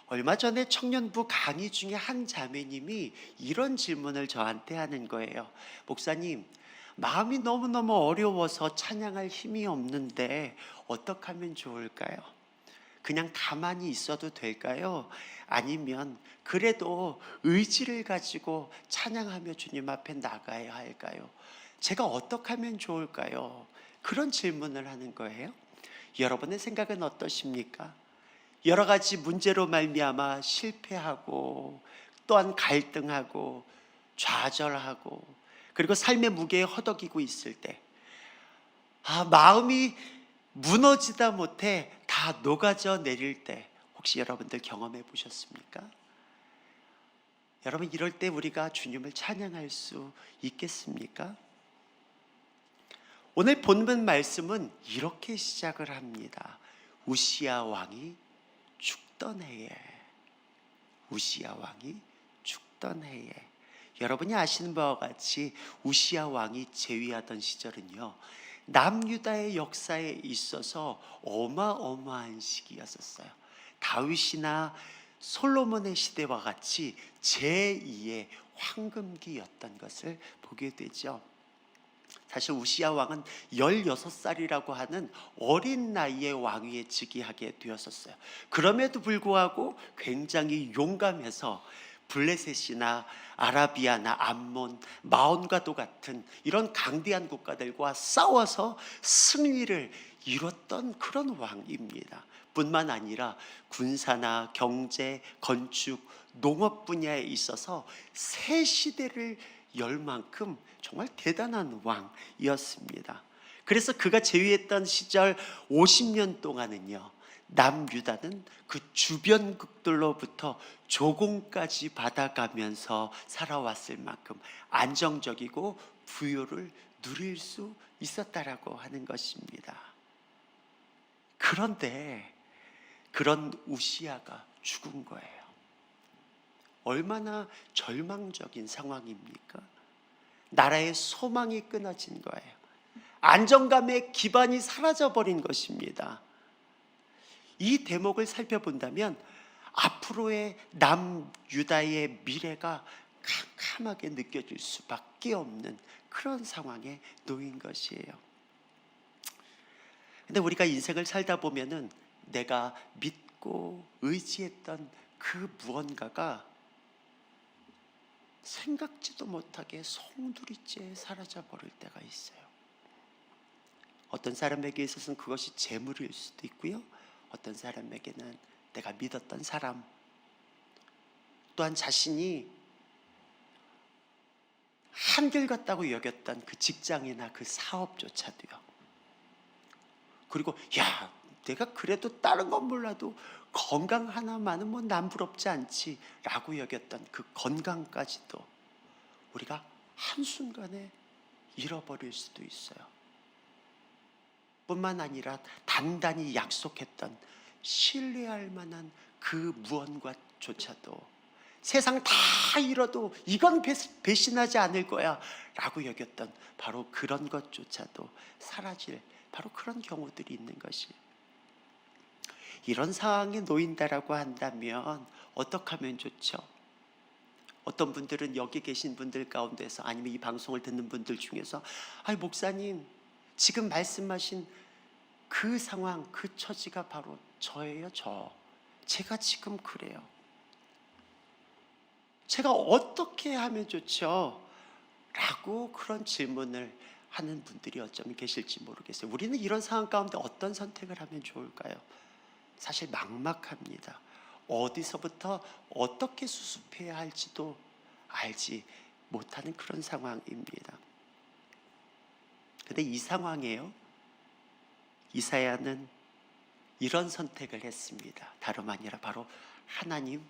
얼마 전에 청년부 강의 중에 한 자매님이 이런 질문을 저한테 하는 거예요. 목사님, 마음이 너무너무 어려워서 찬양할 힘이 없는데 어떻게 하면 좋을까요? 그냥 가만히 있어도 될까요? 아니면 그래도 의지를 가지고 찬양하며 주님 앞에 나가야 할까요? 제가 어떻게 하면 좋을까요? 그런 질문을 하는 거예요. 여러분의 생각은 어떠십니까? 여러 가지 문제로 말미암아 실패하고 또한 갈등하고 좌절하고 그리고 삶의 무게에 허덕이고 있을 때 마음이 무너지다 못해 다 녹아져 내릴 때 혹시 여러분들 경험해 보셨습니까? 여러분, 이럴 때 우리가 주님을 찬양할 수 있겠습니까? 오늘 본문 말씀은 이렇게 시작을 합니다. 우시야 왕이 죽던 해에, 우시야 왕이 죽던 해에. 여러분이 아시는 바와 같이 우시야 왕이 재위하던 시절은요, 남유다의 역사에 있어서 어마어마한 시기였었어요. 다윗이나 솔로몬의 시대와 같이 제2의 황금기였던 것을 보게 되죠. 사실 우시야 왕은 16살이라고 하는 어린 나이에 왕위에 즉위하게 되었었어요. 그럼에도 불구하고 굉장히 용감해서 블레셋이나 아라비아나 암몬, 마온과도 같은 이런 강대한 국가들과 싸워서 승리를 이뤘던 그런 왕입니다. 뿐만 아니라 군사나 경제, 건축, 농업 분야에 있어서 새 시대를 열 만큼 정말 대단한 왕이었습니다. 그래서 그가 재위했던 시절 50년 동안은요, 남유다는 그 주변국들로부터 조공까지 받아가면서 살아왔을 만큼 안정적이고 부요를 누릴 수 있었다라고 하는 것입니다. 그런데 그런 우시야가 죽은 거예요. 얼마나 절망적인 상황입니까? 나라의 소망이 끊어진 거예요. 안정감의 기반이 사라져버린 것입니다. 이 대목을 살펴본다면 앞으로의 남유다의 미래가 캄캄하게 느껴질 수밖에 없는 그런 상황에 놓인 것이에요. 근데 우리가 인생을 살다 보면은 내가 믿고 의지했던 그 무언가가 생각지도 못하게 송두리째 사라져 버릴 때가 있어요. 어떤 사람에게 있어서는 그것이 재물일 수도 있고요, 어떤 사람에게는 내가 믿었던 사람, 또한 자신이 한결같다고 여겼던 그 직장이나 그 사업조차도요. 그리고 내가 그래도 다른 건 몰라도 건강 하나만은 뭐 남부럽지 않지 라고 여겼던 그 건강까지도 우리가 한순간에 잃어버릴 수도 있어요. 뿐만 아니라 단단히 약속했던 신뢰할 만한 그 무언가조차도 세상 다 잃어도 이건 배신하지 않을 거야 라고 여겼던 바로 그런 것조차도 사라질 바로 그런 경우들이 있는 것이, 이런 상황에 놓인다라고 한다면 어떻게 하면 좋죠? 어떤 분들은 여기 계신 분들 가운데서 아니면 이 방송을 듣는 분들 중에서 목사님, 지금 말씀하신 그 상황, 그 처지가 바로 저예요. 제가 지금 그래요. 제가 어떻게 하면 좋죠? 라고 그런 질문을 하는 분들이 어쩌면 계실지 모르겠어요. 우리는 이런 상황 가운데 어떤 선택을 하면 좋을까요? 사실 막막합니다. 어디서부터 어떻게 수습해야 할지도 알지 못하는 그런 상황입니다. 그런데 이 상황에요, 이사야는 이런 선택을 했습니다. 다름 아니라 바로 하나님,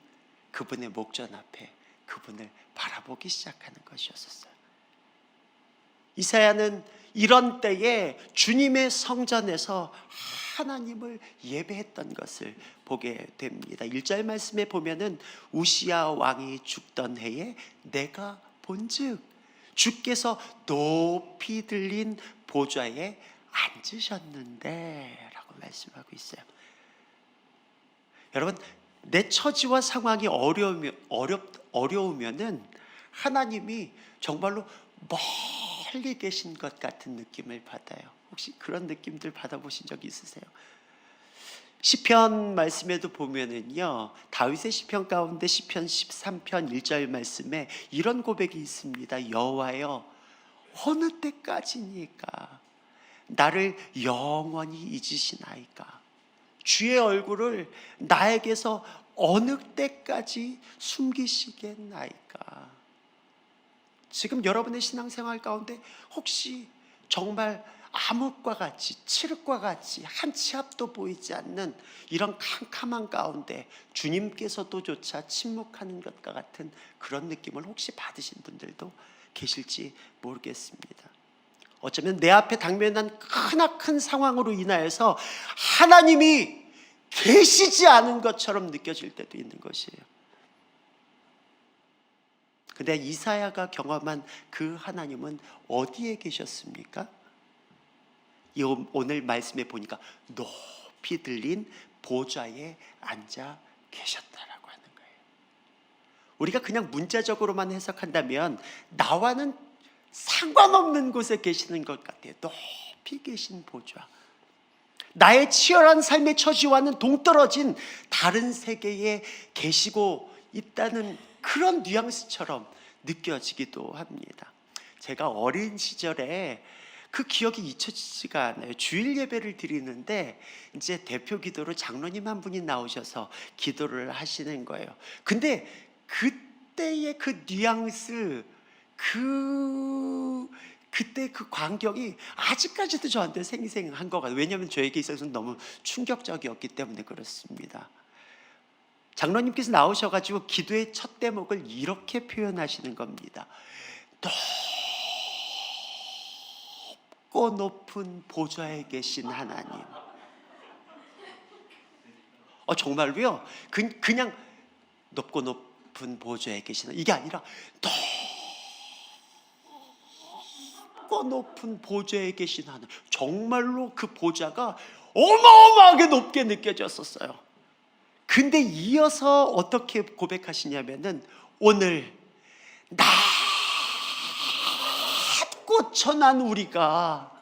그분의 목전 앞에 그분을 바라보기 시작하는 것이었어요. 이사야는 이런 때에 주님의 성전에서 하나님을 예배했던 것을 보게 됩니다. 1절 말씀에 보면은 우시야 왕이 죽던 해에 내가 본즉 주께서 높이 들린 보좌에 앉으셨는데 라고 말씀하고 있어요. 여러분, 내 처지와 상황이 어려우면은 하나님이 정말로 멀리 계신 것 같은 느낌을 받아요. 혹시 그런 느낌들 받아보신 적 있으세요? 시편 말씀에도 보면은요, 다윗의 시편 가운데 시편 13편 1절 말씀에 이런 고백이 있습니다. 여호와여, 어느 때까지니까 나를 영원히 잊으시나이까? 주의 얼굴을 나에게서 어느 때까지 숨기시겠나이까? 지금 여러분의 신앙생활 가운데 혹시 정말 암흑과 같이, 칠흑과 같이 한 치 앞도 보이지 않는 이런 캄캄한 가운데 주님께서도 조차 침묵하는 것과 같은 그런 느낌을 혹시 받으신 분들도 계실지 모르겠습니다. 어쩌면 내 앞에 당면한 크나큰 상황으로 인하여서 하나님이 계시지 않은 것처럼 느껴질 때도 있는 것이에요. 근데 이사야가 경험한 그 하나님은 어디에 계셨습니까? 오늘 말씀에 보니까 높이 들린 보좌에 앉아 계셨다라고 하는 거예요. 우리가 그냥 문자적으로만 해석한다면 나와는 상관없는 곳에 계시는 것 같아요. 높이 계신 보좌. 나의 치열한 삶의 처지와는 동떨어진 다른 세계에 계시고 있다는 그런 뉘앙스처럼 느껴지기도 합니다. 제가 어린 시절에 그 기억이 잊혀지지가 않아요. 주일 예배를 드리는데 이제 대표 기도로 장로님 한 분이 나오셔서 기도를 하시는 거예요. 근데 그때의 그 뉘앙스, 그때 그 광경이 아직까지도 저한테 생생한 것 같아요. 왜냐하면 저에게 있어서는 너무 충격적이었기 때문에 그렇습니다. 장로님께서 나오셔가지고 기도의 첫 대목을 이렇게 표현하시는 겁니다. 높고 높은 보좌에 계신 하나님. 정말로요? 그냥 높고 높은 보좌에 계신, 이게 아니라 높고 높은 보좌에 계신 하나님. 정말로 그 보좌가 어마어마하게 높게 느껴졌었어요. 근데 이어서 어떻게 고백하시냐면은 오늘 낮고 천한 우리가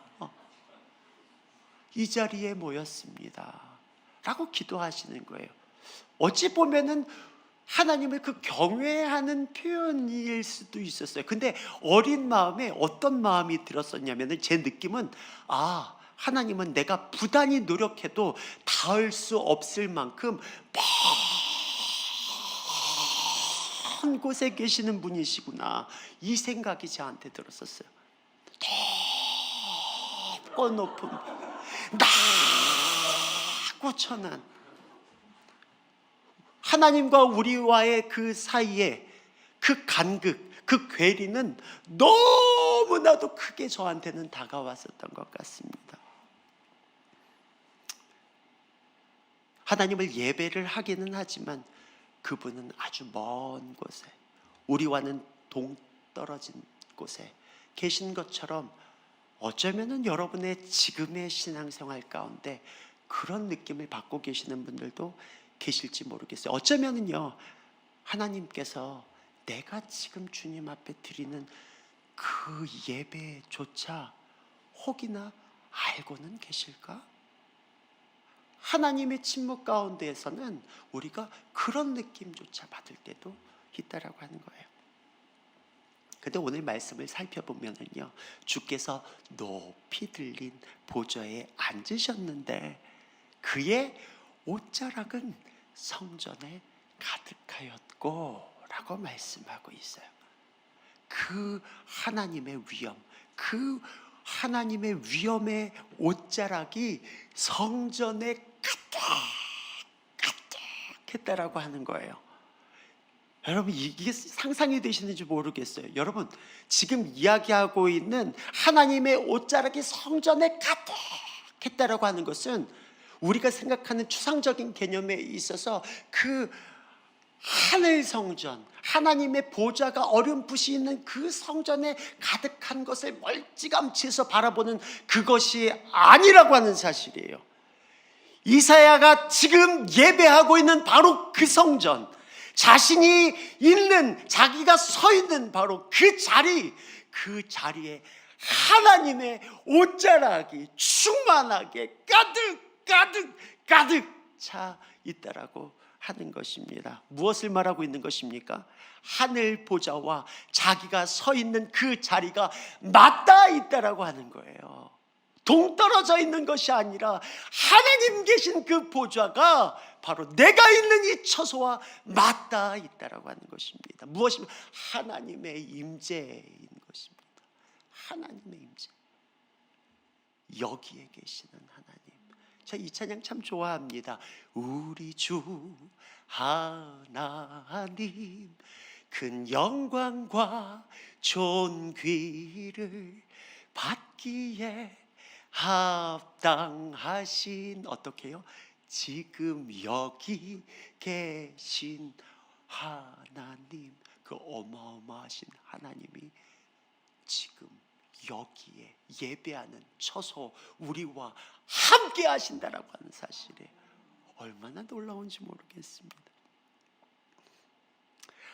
이 자리에 모였습니다 라고 기도하시는 거예요. 어찌 보면은 하나님을 그 경외하는 표현일 수도 있었어요. 근데 어린 마음에 어떤 마음이 들었었냐면은 제 느낌은 하나님은 내가 부단히 노력해도 닿을 수 없을 만큼 먼 곳에 계시는 분이시구나, 이 생각이 저한테 들었었어요. 높고 높은, 낮고 천한 하나님과 우리와의 그 사이에 그 간극, 그 괴리는 너무나도 크게 저한테는 다가왔었던 것 같습니다. 하나님을 예배를 하기는 하지만 그분은 아주 먼 곳에, 우리와는 동떨어진 곳에 계신 것처럼 어쩌면은 여러분의 지금의 신앙생활 가운데 그런 느낌을 받고 계시는 분들도 계실지 모르겠어요. 어쩌면은요, 하나님께서 내가 지금 주님 앞에 드리는 그 예배조차 혹이나 알고는 계실까? 하나님의 침묵 가운데에서는 우리가 그런 느낌조차 받을 때도 있다라고 하는 거예요. 근데 오늘 말씀을 살펴보면은요, 주께서 높이 들린 보좌에 앉으셨는데 그의 옷자락은 성전에 가득하였고 라고 말씀하고 있어요. 그 하나님의 위엄, 그 하나님의 위엄의 옷자락이 성전에 가득했다라고 하는 거예요. 여러분, 이게 상상이 되시는지 모르겠어요. 여러분, 지금 이야기하고 있는 하나님의 옷자락이 성전에 가득했다라고 하는 것은 우리가 생각하는 추상적인 개념에 있어서 그 하늘 성전, 하나님의 보좌가 어렴풋이 있는 그 성전에 가득한 것을 멀찌감치해서 바라보는 그것이 아니라고 하는 사실이에요. 이사야가 지금 예배하고 있는 바로 그 성전, 자신이 있는, 자기가 서 있는 바로 그 자리에 하나님의 옷자락이 충만하게 가득 차 있다라고 하는 것입니다. 무엇을 말하고 있는 것입니까? 하늘 보좌와 자기가 서 있는 그 자리가 맞닿아 있다라고 하는 거예요. 동떨어져 있는 것이 아니라 하나님 계신 그 보좌가 바로 내가 있는 이 처소와 맞닿아 있다라고 하는 것입니다. 무엇이면 하나님의 임재인 것입니다. 하나님의 임재. 여기에 계시는 하나님. 저 이 찬양 참 좋아합니다. 우리 주 하나님 큰 영광과 존귀를 받기에 합당하신, 어떻게요? 지금 여기 계신 하나님, 그 어마어마하신 하나님이 지금 여기에 예배하는 처소 우리와 함께 하신다라고 하는 사실에 얼마나 놀라운지 모르겠습니다.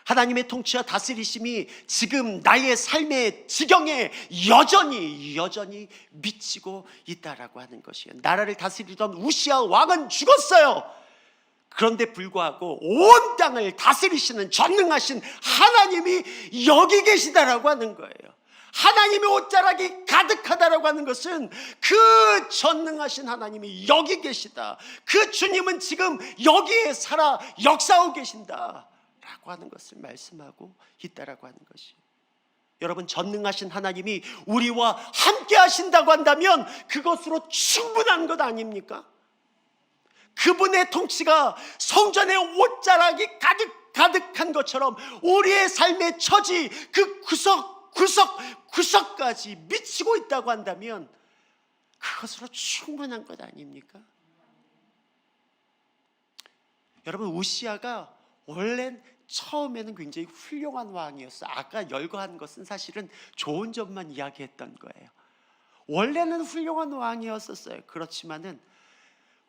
하나님의 통치와 다스리심이 지금 나의 삶의 지경에 여전히 미치고 있다라고 하는 것이에요. 나라를 다스리던 우시아 왕은 죽었어요. 그런데 불구하고 온 땅을 다스리시는 전능하신 하나님이 여기 계시다라고 하는 거예요. 하나님의 옷자락이 가득하다라고 하는 것은 그 전능하신 하나님이 여기 계시다, 그 주님은 지금 여기에 살아 역사하고 계신다 라고 하는 것을 말씀하고 있다라고 하는 것이, 여러분, 전능하신 하나님이 우리와 함께 하신다고 한다면 그것으로 충분한 것 아닙니까? 그분의 통치가 성전의 옷자락이 가득한 것처럼 우리의 삶의 처지 그 구석까지 미치고 있다고 한다면 그것으로 충분한 것 아닙니까? 여러분, 우시아가 원래 처음에는 굉장히 훌륭한 왕이었어요. 아까 열거한 것은 사실은 좋은 점만 이야기했던 거예요. 원래는 훌륭한 왕이었었어요. 그렇지만은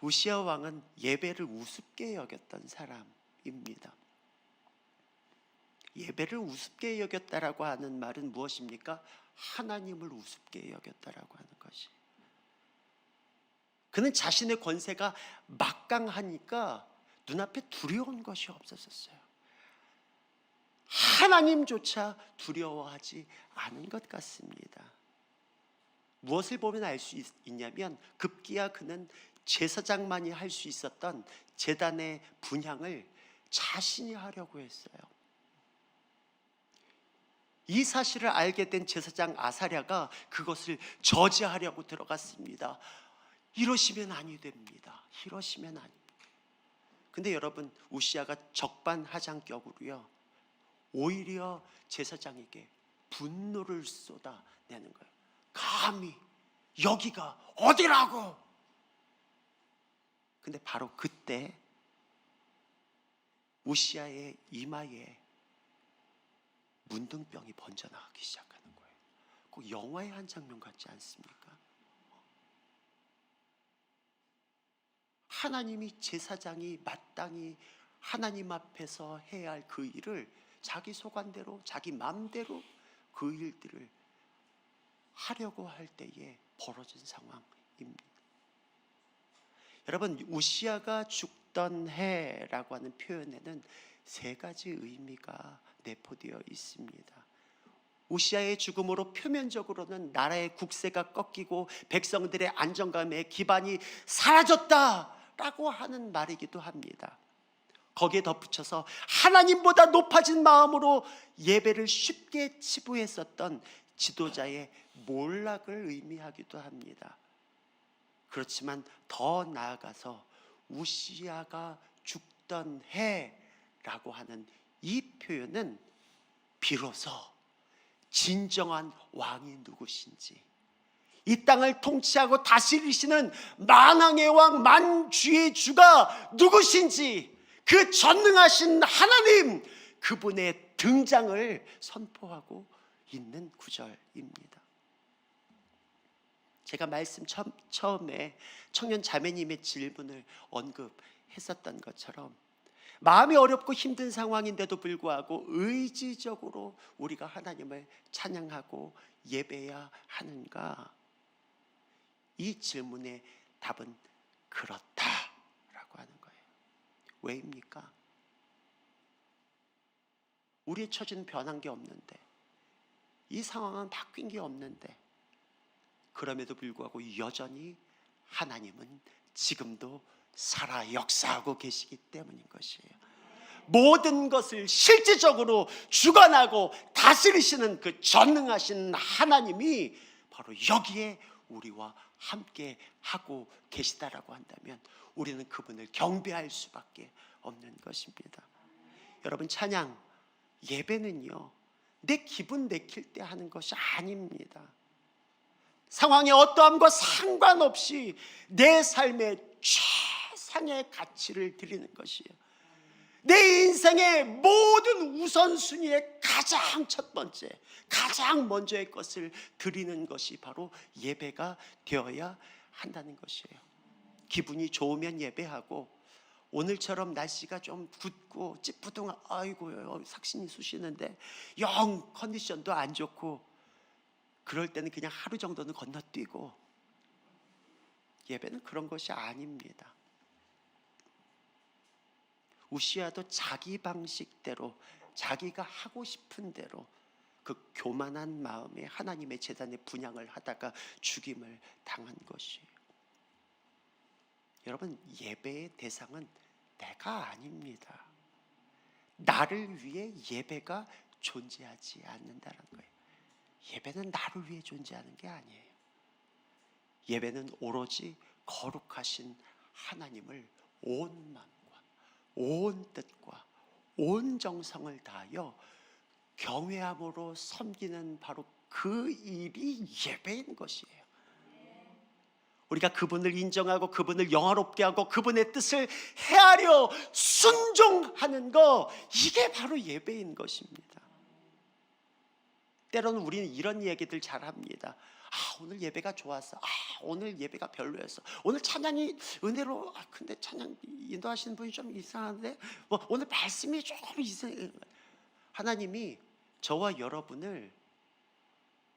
우시아 왕은 예배를 우습게 여겼던 사람입니다. 예배를 우습게 여겼다라고 하는 말은 무엇입니까? 하나님을 우습게 여겼다라고 하는 것이. 그는 자신의 권세가 막강하니까 눈앞에 두려운 것이 없었어요. 하나님조차 두려워하지 않은 것 같습니다. 무엇을 보면 알 수 있냐면, 급기야 그는 제사장만이 할 수 있었던 제단의 분향을 자신이 하려고 했어요. 이 사실을 알게 된 제사장 아사랴가 그것을 저지하려고 들어갔습니다. 이러시면 아니 됩니다. 이러시면 아니. 근데 여러분, 우시아가 적반하장격으로요, 오히려 제사장에게 분노를 쏟아내는 거예요. 감히 여기가 어디라고. 근데 바로 그때 우시아의 이마에 문둥병이 번져나가기 시작하는 거예요. 꼭 영화의 한 장면 같지 않습니까? 하나님이, 제사장이 마땅히 하나님 앞에서 해야 할 그 일을 자기 소관대로, 자기 마음대로 그 일들을 하려고 할 때에 벌어진 상황입니다. 여러분, 우시아가 죽던 해라고 하는 표현에는 세 가지 의미가 내포되어 있습니다. 우시아의 죽음으로 표면적으로는 나라의 국세가 꺾이고 백성들의 안정감의 기반이 사라졌다라고 하는 말이기도 합니다. 거기에 덧붙여서 하나님보다 높아진 마음으로 예배를 쉽게 치부했었던 지도자의 몰락을 의미하기도 합니다. 그렇지만 더 나아가서 우시아가 죽던 해라고 하는 이 표현은 비로소 진정한 왕이 누구신지, 이 땅을 통치하고 다스리시는 만왕의 왕, 만주의 주가 누구신지, 그 전능하신 하나님, 그분의 등장을 선포하고 있는 구절입니다. 제가 말씀 처음에 청년 자매님의 질문을 언급했었던 것처럼 마음이 어렵고 힘든 상황인데도 불구하고 의지적으로 우리가 하나님을 찬양하고 예배해야 하는가? 이 질문의 답은 그렇다라고 하는 거예요. 왜입니까? 우리의 처지는 변한 게 없는데, 이 상황은 바뀐 게 없는데, 그럼에도 불구하고 여전히 하나님은 지금도 살아 역사하고 계시기 때문인 것이에요. 모든 것을 실질적으로 주관하고 다스리시는 그 전능하신 하나님이 바로 여기에 우리와 함께 하고 계시다라고 한다면 우리는 그분을 경배할 수밖에 없는 것입니다. 여러분, 찬양, 예배는요, 내 기분 내킬 때 하는 것이 아닙니다. 상황의 어떠함과 상관없이 내 삶의 최상의 가치를 드리는 것이에요. 내 인생의 모든 우선순위의 가장 첫 번째, 가장 먼저의 것을 드리는 것이 바로 예배가 되어야 한다는 것이에요. 기분이 좋으면 예배하고, 오늘처럼 날씨가 좀 굳고 찌뿌둥, 아이고 삭신이 쑤시는데 영 컨디션도 안 좋고, 그럴 때는 그냥 하루 정도는 건너뛰고, 예배는 그런 것이 아닙니다. 우시아도 자기 방식대로, 자기가 하고 싶은 대로 그 교만한 마음에 하나님의 제단에 분향을 하다가 죽임을 당한 것이에요. 여러분, 예배의 대상은 내가 아닙니다. 나를 위해 예배가 존재하지 않는다는 거예요. 예배는 나를 위해 존재하는 게 아니에요. 예배는 오로지 거룩하신 하나님을 온 마음과 온 뜻과 온 정성을 다하여 경외함으로 섬기는 바로 그 일이 예배인 것이에요. 우리가 그분을 인정하고 그분을 영화롭게 하고 그분의 뜻을 헤아려 순종하는 거, 이게 바로 예배인 것입니다. 때로는 우리는 이런 얘기들 잘 합니다. 오늘 예배가 좋았어. 오늘 예배가 별로였어. 오늘 찬양이 은혜로, 근데 찬양 인도하시는 분이 좀 이상한데, 오늘 말씀이 조금 이상해. 하나님이 저와 여러분을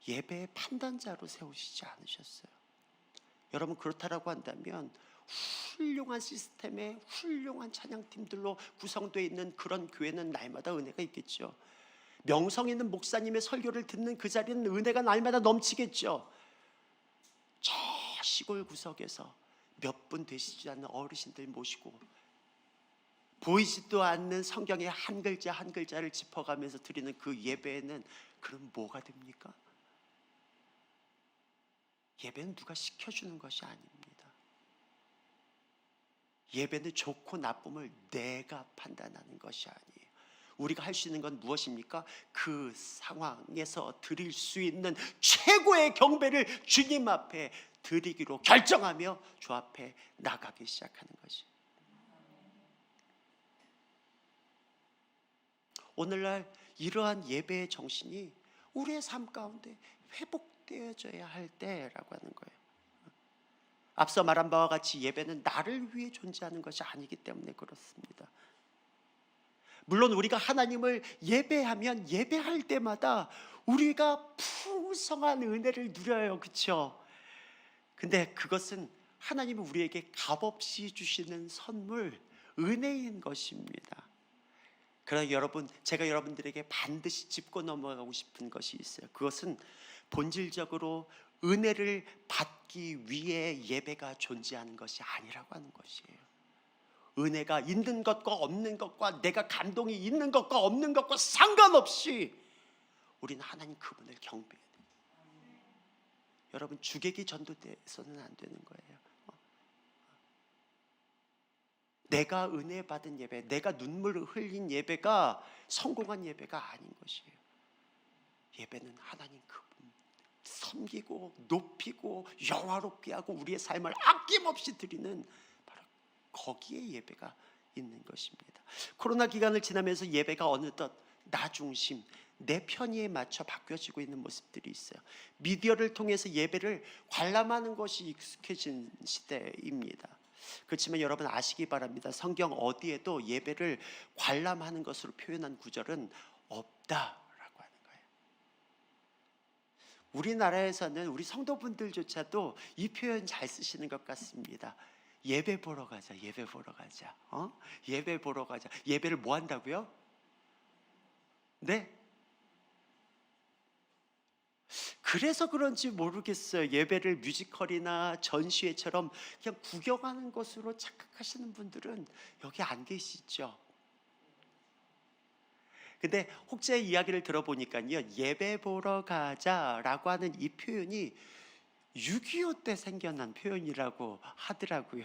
예배의 판단자로 세우시지 않으셨어요. 여러분, 그렇다라고 한다면 훌륭한 시스템에 훌륭한 찬양팀들로 구성되어 있는 그런 교회는 날마다 은혜가 있겠죠. 명성 있는 목사님의 설교를 듣는 그 자리는 은혜가 날마다 넘치겠죠. 저 시골 구석에서 몇 분 되시지 않는 어르신들 모시고 보이지도 않는 성경의 한 글자 한 글자를 짚어가면서 드리는 그 예배에는 그럼 뭐가 됩니까? 예배는 누가 시켜주는 것이 아닙니다. 예배는 좋고 나쁨을 내가 판단하는 것이 아니에요. 우리가 할 수 있는 건 무엇입니까? 그 상황에서 드릴 수 있는 최고의 경배를 주님 앞에 드리기로 결정하며 주 앞에 나가기 시작하는 것이. 오늘날 이러한 예배의 정신이 우리의 삶 가운데 회복되어져야 할 때라고 하는 거예요. 앞서 말한 바와 같이 예배는 나를 위해 존재하는 것이 아니기 때문에 그렇습니다. 물론 우리가 하나님을 예배하면 예배할 때마다 우리가 풍성한 은혜를 누려요. 그렇죠? 근데 그것은 하나님이 우리에게 값없이 주시는 선물, 은혜인 것입니다. 그러나 여러분, 제가 여러분들에게 반드시 짚고 넘어가고 싶은 것이 있어요. 그것은 본질적으로 은혜를 받기 위해 예배가 존재하는 것이 아니라고 하는 것이에요. 은혜가 있는 것과 없는 것과 내가 감동이 있는 것과 없는 것과 상관없이 우리는 하나님 그분을 경배해야 돼요. 여러분, 주객이 전도돼서는 안 되는 거예요. 내가 은혜 받은 예배, 내가 눈물을 흘린 예배가 성공한 예배가 아닌 것이에요. 예배는 하나님 그분 섬기고 높이고 영화롭게 하고 우리의 삶을 아낌없이 드리는 바로 거기에 예배가 있는 것입니다. 코로나 기간을 지나면서 예배가 어느덧 나 중심, 내 편의에 맞춰 바뀌어지고 있는 모습들이 있어요. 미디어를 통해서 예배를 관람하는 것이 익숙해진 시대입니다. 그렇지만 여러분 아시기 바랍니다. 성경 어디에도 예배를 관람하는 것으로 표현한 구절은 없다라고 하는 거예요. 우리나라에서는 우리 성도분들조차도 이 표현 잘 쓰시는 것 같습니다. 예배 보러 가자, 예배 보러 가자. 예배 보러 가자. 예배를 뭐 한다고요? 네? 그래서 그런지 모르겠어요. 예배를 뮤지컬이나 전시회처럼 그냥 구경하는 것으로 착각하시는 분들은 여기 안 계시죠. 근데 혹자의 이야기를 들어보니까요, 예배 보러 가자라고 하는 이 표현이 6.25 때 생겨난 표현이라고 하더라고요.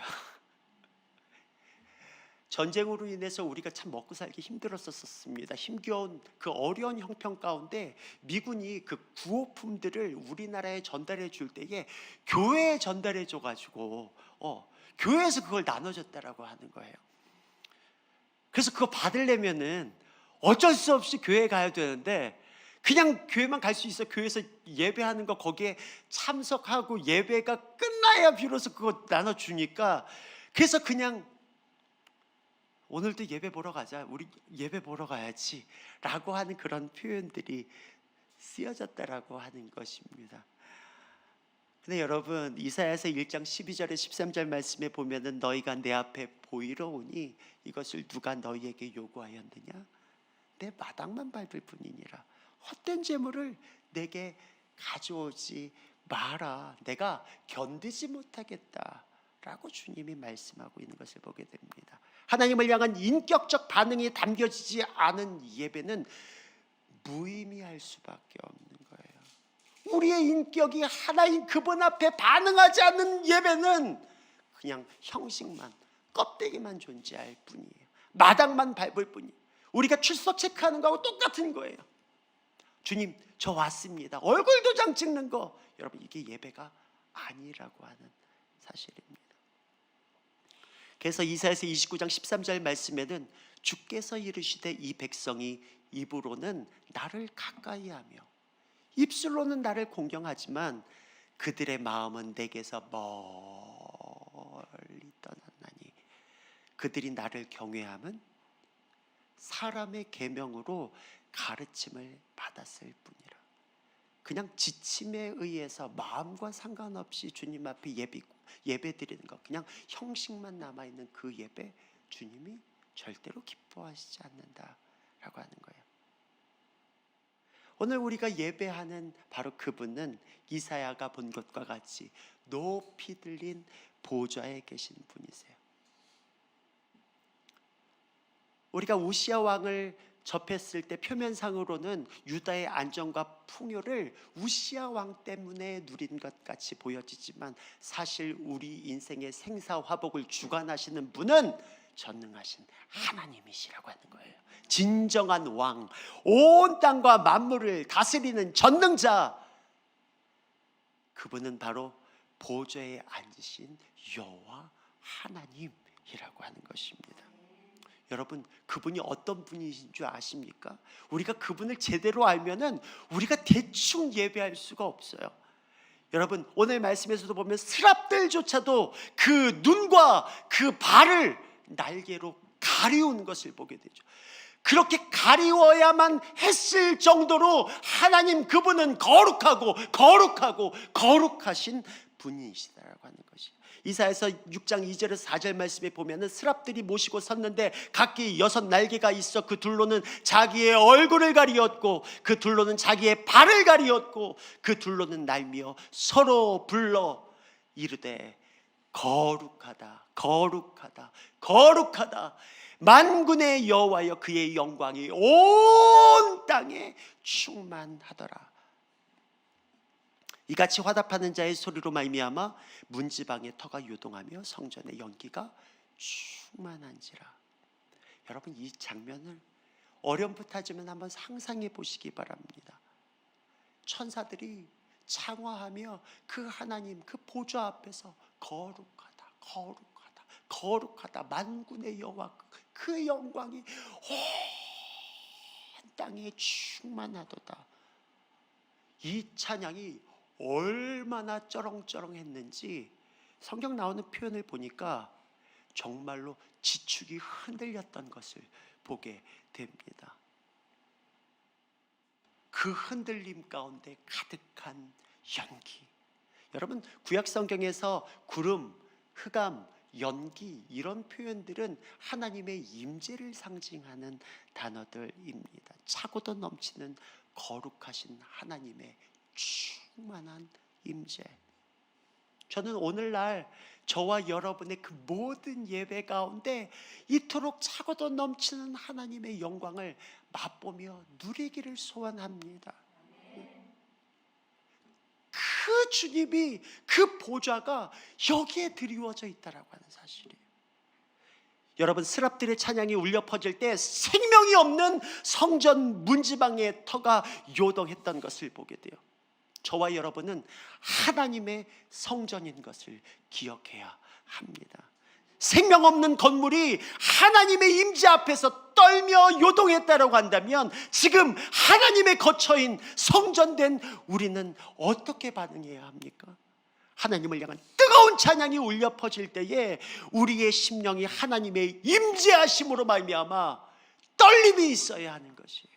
전쟁으로 인해서 우리가 참 먹고 살기 힘들었었습니다. 힘겨운 그 어려운 형편 가운데 미군이 그 구호품들을 우리나라에 전달해 줄 때에 교회에 전달해 줘가지고 교회에서 그걸 나눠줬다라고 하는 거예요. 그래서 그거 받으려면은 어쩔 수 없이 교회에 가야 되는데 그냥 교회만 갈 수 있어. 교회에서 예배하는 거 거기에 참석하고 예배가 끝나야 비로소 그거 나눠주니까, 그래서 그냥 오늘도 예배 보러 가자, 우리 예배 보러 가야지 라고 하는 그런 표현들이 쓰여졌다라고 하는 것입니다. 근데 여러분, 이사야서 1장 12절에 13절 말씀에 보면은 너희가 내 앞에 보이러 오니 이것을 누가 너희에게 요구하였느냐? 내 마당만 밟을 뿐이니라. 헛된 재물을 내게 가져오지 마라. 내가 견디지 못하겠다 라고 주님이 말씀하고 있는 것을 보게 됩니다. 하나님을 향한 인격적 반응이 담겨지지 않은 예배는 무의미할 수밖에 없는 거예요. 우리의 인격이 하나님 그분 앞에 반응하지 않는 예배는 그냥 형식만, 껍데기만 존재할 뿐이에요. 마당만 밟을 뿐이에요. 우리가 출석 체크하는 거하고 똑같은 거예요. 주님, 저 왔습니다. 얼굴 도장 찍는 거, 여러분 이게 예배가 아니라고 하는 사실입니다. 그래서 이사야서 29장 13절 말씀에는 주께서 이르시되 이 백성이 입으로는 나를 가까이하며 입술로는 나를 공경하지만 그들의 마음은 내게서 멀리 떠났나니 그들이 나를 경외함은 사람의 계명으로 가르침을 받았을 뿐이라. 그냥 지침에 의해서 마음과 상관없이 주님 앞에 예배 드리는 것, 그냥 형식만 남아있는 그 예배, 주님이 절대로 기뻐하시지 않는다라고 하는 거예요. 오늘 우리가 예배하는 바로 그분은 이사야가 본 것과 같이 높이 들린 보좌에 계신 분이세요. 우리가 우시야 왕을 접했을 때 표면상으로는 유다의 안정과 풍요를 우시야 왕 때문에 누린 것 같이 보여지지만 사실 우리 인생의 생사화복을 주관하시는 분은 전능하신 하나님이시라고 하는 거예요. 진정한 왕, 온 땅과 만물을 다스리는 전능자, 그분은 바로 보좌에 앉으신 여호와 하나님이라고 하는 것입니다. 여러분, 그분이 어떤 분이신 줄 아십니까? 우리가 그분을 제대로 알면은 우리가 대충 예배할 수가 없어요. 여러분, 오늘 말씀에서도 보면 스랍들조차도 그 눈과 그 발을 날개로 가리운 것을 보게 되죠. 그렇게 가리워야만 했을 정도로 하나님 그분은 거룩하고 거룩하고 거룩하신 분이시다라고 하는 것이에요. 이사야서 6장 2절에서 4절 말씀에 보면은 스랍들이 모시고 섰는데 각기 6 날개가 있어 그 둘로는 자기의 얼굴을 가리었고 그 둘로는 자기의 발을 가리었고 그 둘로는 날며 서로 불러 이르되 거룩하다 거룩하다 거룩하다 만군의 여호와여 그의 영광이 온 땅에 충만하더라. 이같이 화답하는 자의 소리로 말미암아 문지방의 터가 요동하며 성전의 연기가 충만한지라. 여러분, 이 장면을 어렴풋하지만 한번 상상해 보시기 바랍니다. 천사들이 창화하며 그 하나님 그 보좌 앞에서 거룩하다 거룩하다 거룩하다 만군의 여호와 그 영광이 온 땅에 충만하도다. 이 찬양이 얼마나 쩌렁쩌렁했는지 성경 나오는 표현을 보니까 정말로 지축이 흔들렸던 것을 보게 됩니다. 그 흔들림 가운데 가득한 연기. 여러분, 구약 성경에서 구름, 흑암, 연기 이런 표현들은 하나님의 임재를 상징하는 단어들입니다. 차고도 넘치는 거룩하신 하나님의 충만한 임재. 저는 오늘날 저와 여러분의 그 모든 예배 가운데 이토록 차고도 넘치는 하나님의 영광을 맛보며 누리기를 소원합니다. 그 주님이, 그 보좌가 여기에 드리워져 있다라고 하는 사실이에요. 여러분, 스랍들의 찬양이 울려 퍼질 때 생명이 없는 성전 문지방의 터가 요동했던 것을 보게 돼요. 저와 여러분은 하나님의 성전인 것을 기억해야 합니다. 생명 없는 건물이 하나님의 임재 앞에서 떨며 요동했다라고 한다면 지금 하나님의 거처인 성전된 우리는 어떻게 반응해야 합니까? 하나님을 향한 뜨거운 찬양이 울려 퍼질 때에 우리의 심령이 하나님의 임재하심으로 말미암아 떨림이 있어야 하는 것이에요.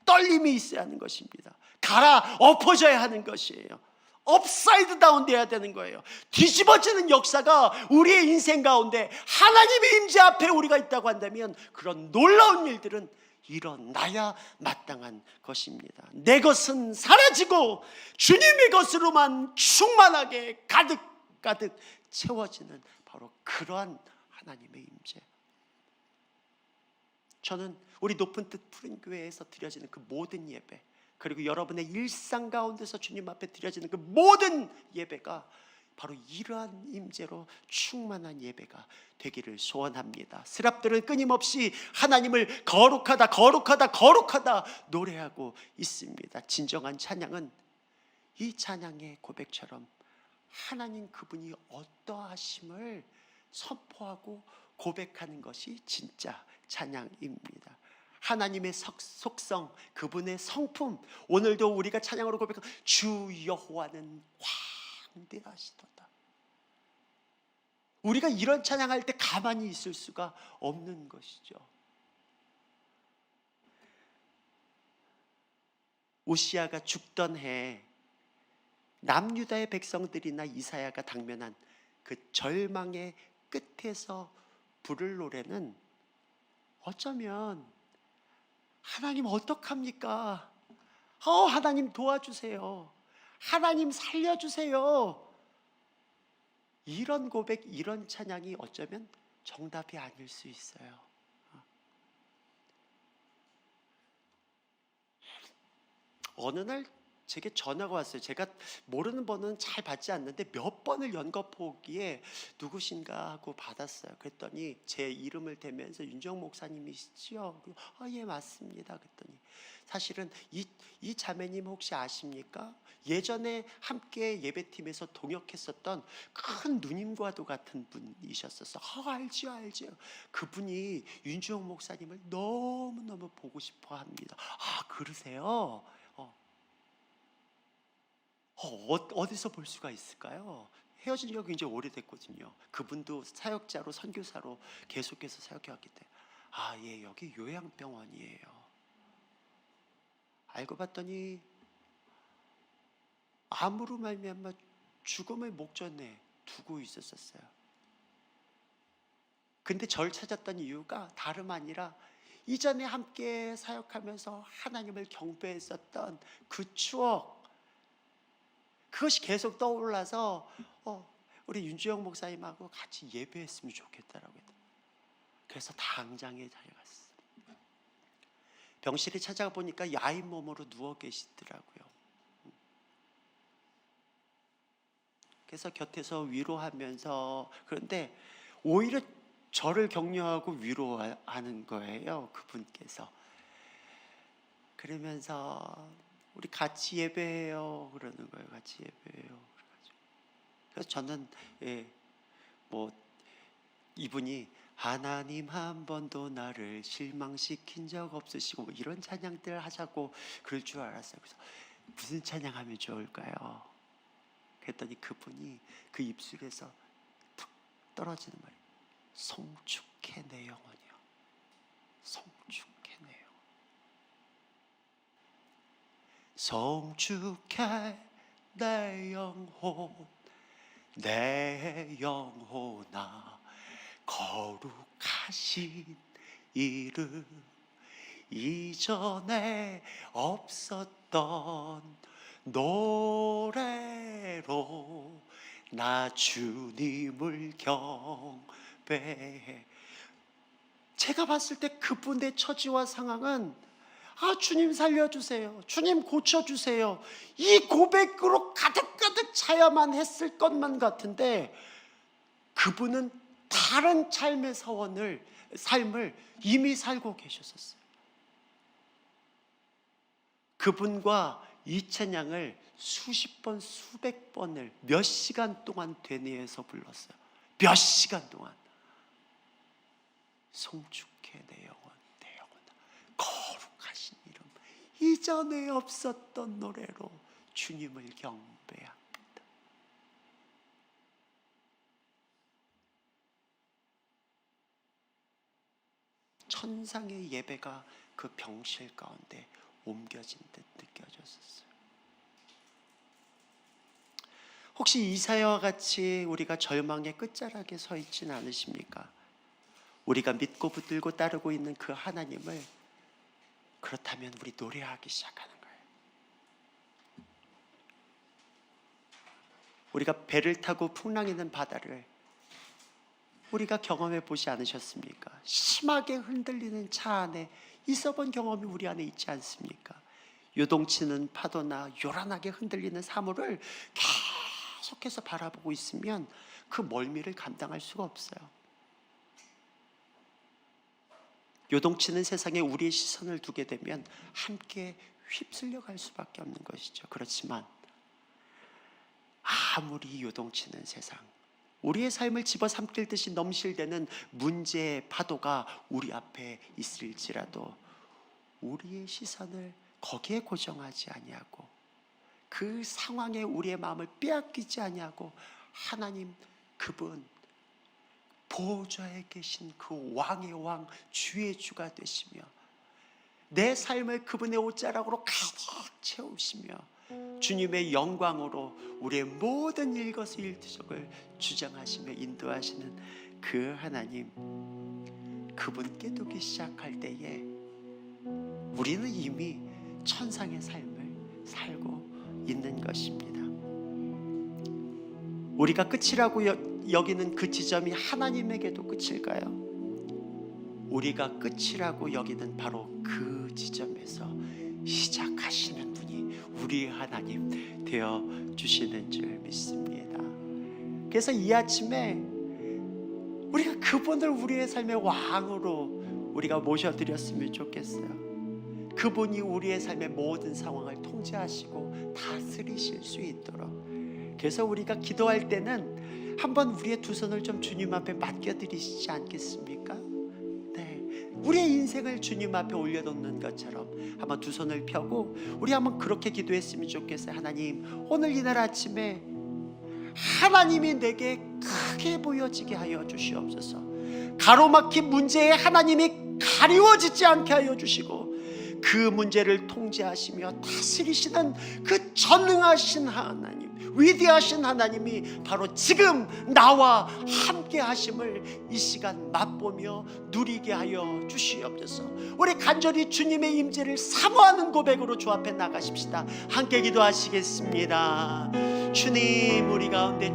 떨림이 있어야 하는 것입니다. 갈아 엎어져야 하는 것이에요. 업사이드 다운 돼야 되는 거예요. 뒤집어지는 역사가 우리의 인생 가운데 하나님의 임재 앞에 우리가 있다고 한다면 그런 놀라운 일들은 일어나야 마땅한 것입니다. 내 것은 사라지고 주님의 것으로만 충만하게 가득 채워지는 바로 그러한 하나님의 임재. 저는 우리 높은 뜻 푸른 교회에서 드려지는 그 모든 예배, 그리고 여러분의 일상 가운데서 주님 앞에 드려지는 그 모든 예배가 바로 이러한 임재로 충만한 예배가 되기를 소원합니다. 스랍들은 끊임없이 하나님을 거룩하다 거룩하다 거룩하다 노래하고 있습니다. 진정한 찬양은 이 찬양의 고백처럼 하나님 그분이 어떠하심을 선포하고 고백하는 것이 진짜 찬양입니다. 하나님의 속성, 그분의 성품, 오늘도 우리가 찬양으로 고백한 주 여호와는 광대하시도다. 우리가 이런 찬양할 때 가만히 있을 수가 없는 것이죠. 우시아가 죽던 해 남유다의 백성들이나 이사야가 당면한 그 절망의 끝에서 부를 노래는 어쩌면 하나님 어떡합니까? 하나님 도와주세요. 하나님 살려주세요. 이런 고백, 이런 찬양이 어쩌면 정답이 아닐 수 있어요. 어느 날 제게 전화가 왔어요. 제가 모르는 번호는 잘 받지 않는데 몇 번을 연거푸기에 누구신가 하고 받았어요. 그랬더니 제 이름을 대면서 윤정 목사님이시죠? 예, 맞습니다. 그랬더니 사실은 이 자매님 혹시 아십니까? 예전에 함께 예배팀에서 동역했었던 큰 누님과도 같은 분이셨었어. 알죠. 그분이 윤정 목사님을 너무너무 보고 싶어 합니다. 그러세요? 어디서 볼 수가 있을까요? 헤어진 지가 굉장히 오래됐거든요. 그분도 사역자로, 선교사로 계속해서 사역해왔기 때문에 예, 여기 요양병원이에요. 알고 봤더니 암으로 말미암아 죽음의 목전에 두고 있었어요. 근데 절 찾았던 이유가 다름 아니라 이전에 함께 사역하면서 하나님을 경배했었던 그 추억, 그것이 계속 떠올라서 우리 윤주영 목사님하고 같이 예배했으면 좋겠다라고 했더니 그래서 당장에 달려갔어요. 병실에 찾아가 보니까 야인 몸으로 누워 계시더라고요. 그래서 곁에서 위로하면서, 그런데 오히려 저를 격려하고 위로하는 거예요, 그분께서. 그러면서 우리 같이 예배해요 그러는 거예요. 같이 예배해요. 그래서 저는 이분이 하나님 한 번도 나를 실망시킨 적 없으시고, 뭐 이런 찬양들 하자고 그럴 줄 알았어요. 그래서 무슨 찬양하면 좋을까요? 그랬더니 그분이 그 입술에서 툭 떨어지는 말이 송축해 내 영혼이요. 송축해 내 영혼. 송축해 내 영혼, 내 영혼아, 거룩하신 이름, 이전에 없었던 노래로 나 주님을 경배해. 제가 봤을 때 그분의 처지와 상황은 주님 살려주세요, 주님 고쳐주세요, 이 고백으로 가득가득 차야만 했을 것만 같은데, 그분은 다른 삶의 삶을 이미 살고 계셨었어요. 그분과 이 찬양을 수십 번, 수백 번을 몇 시간 동안 되뇌어서 불렀어요. 몇 시간 동안. 송축해 내 영혼, 내 영혼, 거룩하신 이름, 이전에 없었던 노래로 주님을 경배합니다. 천상의 예배가 그 병실 가운데 옮겨진 듯 느껴졌었어요. 혹시 이사야와 같이 우리가 절망의 끝자락에 서 있지는 않으십니까? 우리가 믿고 붙들고 따르고 있는 그 하나님을, 그렇다면 우리 노래하기 시작하는 거예요. 우리가 배를 타고 풍랑이는 바다를 우리가 경험해 보지 않으셨습니까? 심하게 흔들리는 차 안에 있어본 경험이 우리 안에 있지 않습니까? 요동치는 파도나 요란하게 흔들리는 사물을 계속해서 바라보고 있으면 그 멀미를 감당할 수가 없어요. 요동치는 세상에 우리의 시선을 두게 되면 함께 휩쓸려 갈 수밖에 없는 것이죠. 그렇지만 아무리 요동치는 세상, 우리의 삶을 집어삼킬 듯이 넘실대는 문제의 파도가 우리 앞에 있을지라도 우리의 시선을 거기에 고정하지 아니하고, 그 상황에 우리의 마음을 빼앗기지 아니하고, 하나님 그분 보좌에 계신 그 왕의 왕, 주의 주가 되시며 내 삶을 그분의 옷자락으로 가득 채우시며 주님의 영광으로 우리의 모든 일거수일투족을 주장하시며 인도하시는 그 하나님, 그분께 두기 시작할 때에 우리는 이미 천상의 삶을 살고 있는 것입니다. 우리가 끝이라고 여기는 그 지점이 하나님에게도 끝일까요? 우리가 끝이라고 여기는 바로 그 지점에서 시작하시는 분이 우리 하나님 되어 주시는 줄 믿습니다. 그래서 이 아침에 우리가 그분을 우리의 삶의 왕으로 우리가 모셔드렸으면 좋겠어요. 그분이 우리의 삶의 모든 상황을 통제하시고 다스리실 수 있도록. 그래서 우리가 기도할 때는 한번 우리의 두 손을 좀 주님 앞에 맡겨드리시지 않겠습니까? 네, 우리의 인생을 주님 앞에 올려놓는 것처럼 한번 두 손을 펴고 우리 한번 그렇게 기도했으면 좋겠어요. 하나님, 오늘 이날 아침에 하나님이 내게 크게 보여지게 하여 주시옵소서. 가로막힌 문제에 하나님이 가리워지지 않게 하여 주시고, 그 문제를 통제하시며 다스리시는 그 전능하신 하나님, 위대하신 하나님이 바로 지금 나와 함께 하심을 이 시간 맛보며 누리게 하여 주시옵소서. 우리 간절히 주님의 임재를 사모하는 고백으로 주 앞에 나가십시다. 함께 기도하시겠습니다. 주님, 우리 가운데